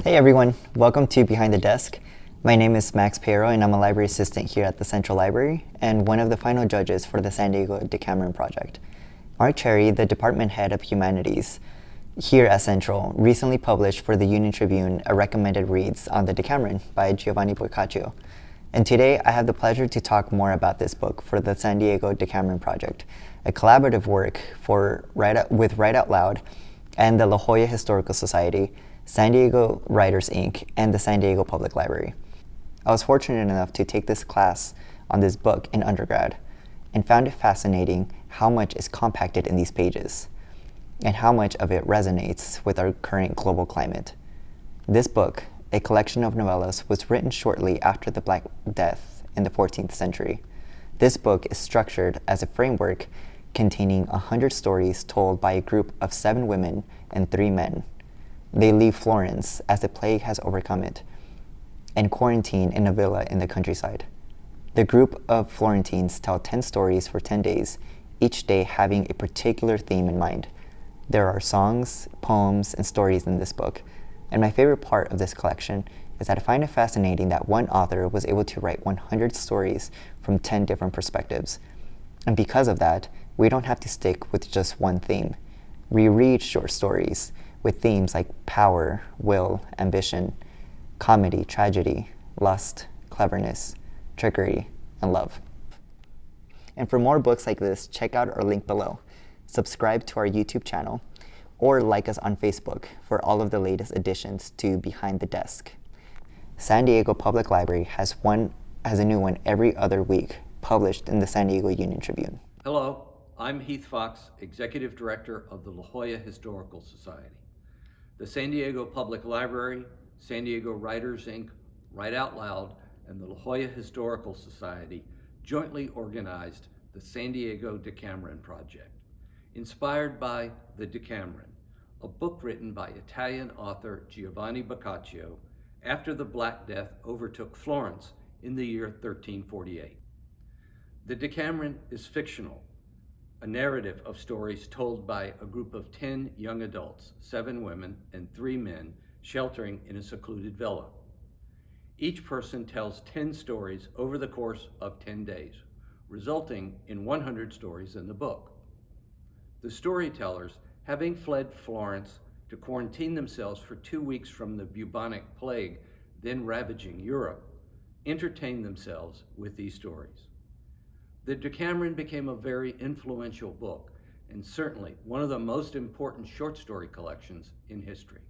Hey everyone, welcome to Behind the Desk. My name is Max Peyro and I'm a library assistant here at the Central Library and one of the final judges for the San Diego Decameron Project. Marc Chery, the department head of humanities here at Central, recently published for the Union-Tribune a recommended reads on the Decameron by Giovanni Boccaccio. And today I have the pleasure to talk more about this book for the San Diego Decameron Project, a collaborative work with Write Out Loud and the La Jolla Historical Society, San Diego Writers Inc., and the San Diego Public Library. I was fortunate enough to take this class on this book in undergrad and found it fascinating how much is compacted in these pages and how much of it resonates with our current global climate. This book, a collection of novellas, was written shortly after the Black Death in the 14th century. This book is structured as a framework containing 100 stories told by a group of 7 women and 3 men. They leave Florence as the plague has overcome it and quarantine in a villa in the countryside. The group of Florentines tell 10 stories for 10 days, each day having a particular theme in mind. There are songs, poems, and stories in this book, and my favorite part of this collection is that I find it fascinating that one author was able to write 100 stories from 10 different perspectives. And because of that, we don't have to stick with just one theme. We read short stories with themes like power, will, ambition, comedy, tragedy, lust, cleverness, trickery, and love. And for more books like this, check out our link below. Subscribe to our YouTube channel or like us on Facebook for all of the latest additions to Behind the Desk. San Diego Public Library has a new one every other week, published in the San Diego Union-Tribune. Hello, I'm Heath Fox, Executive Director of the La Jolla Historical Society. The San Diego Public Library, San Diego Writers Inc., Write Out Loud, and the La Jolla Historical Society jointly organized the San Diego Decameron Project, inspired by The Decameron, a book written by Italian author Giovanni Boccaccio after the Black Death overtook Florence in the year 1348. The Decameron is fictional, a narrative of stories told by a group of 10 young adults, 7 women and 3 men, sheltering in a secluded villa. Each person tells 10 stories over the course of 10 days, resulting in 100 stories in the book. The storytellers, having fled Florence to quarantine themselves for 2 weeks from the bubonic plague then ravaging Europe, entertain themselves with these stories. The Decameron became a very influential book and certainly one of the most important short story collections in history.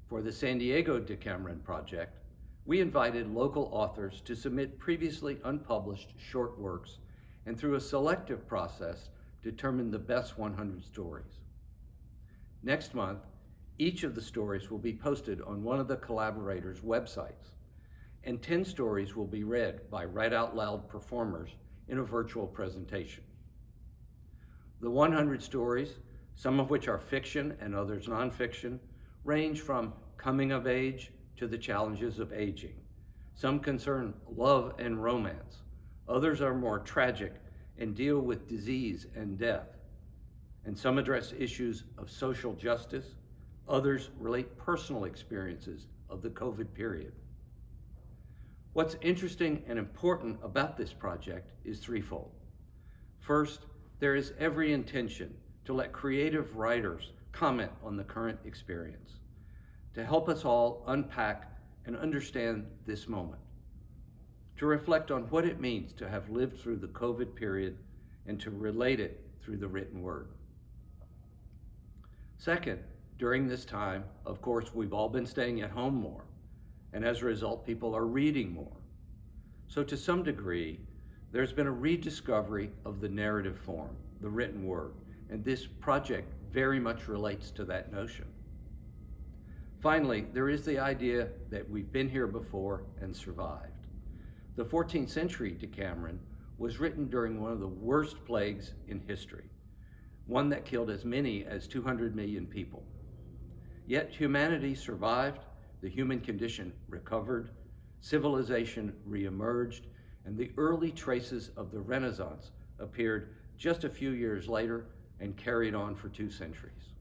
For the San Diego Decameron Project, we invited local authors to submit previously unpublished short works and through a selective process determine the best 100 stories. Next month, each of the stories will be posted on one of the collaborators' websites, and 10 stories will be read by Write Out Loud performers in a virtual presentation. The 100 stories, some of which are fiction and others nonfiction, range from coming of age to the challenges of aging. Some concern love and romance. Others are more tragic and deal with disease and death. And some address issues of social justice. Others relate personal experiences of the COVID period. What's interesting and important about this project is threefold. First, there is every intention to let creative writers comment on the current experience, to help us all unpack and understand this moment, to reflect on what it means to have lived through the COVID period and to relate it through the written word. Second, during this time, of course, we've all been staying at home more, and as a result, people are reading more. So to some degree, there's been a rediscovery of the narrative form, the written word, and this project very much relates to that notion. Finally, there is the idea that we've been here before and survived. The 14th century Decameron was written during one of the worst plagues in history, one that killed as many as 200 million people. Yet humanity survived, the human condition recovered, civilization reemerged, and the early traces of the Renaissance appeared just a few years later and carried on for 2 centuries.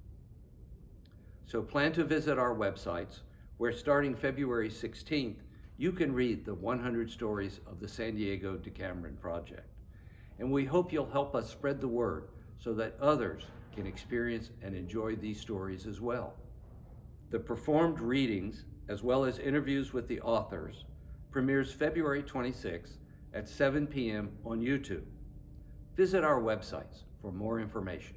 So plan to visit our websites, where starting February 16th, you can read the 100 stories of the San Diego Decameron Project. And we hope you'll help us spread the word so that others can experience and enjoy these stories as well. The performed readings, as well as interviews with the authors, premieres February 26th at 7 p.m. on YouTube. Visit our websites for more information.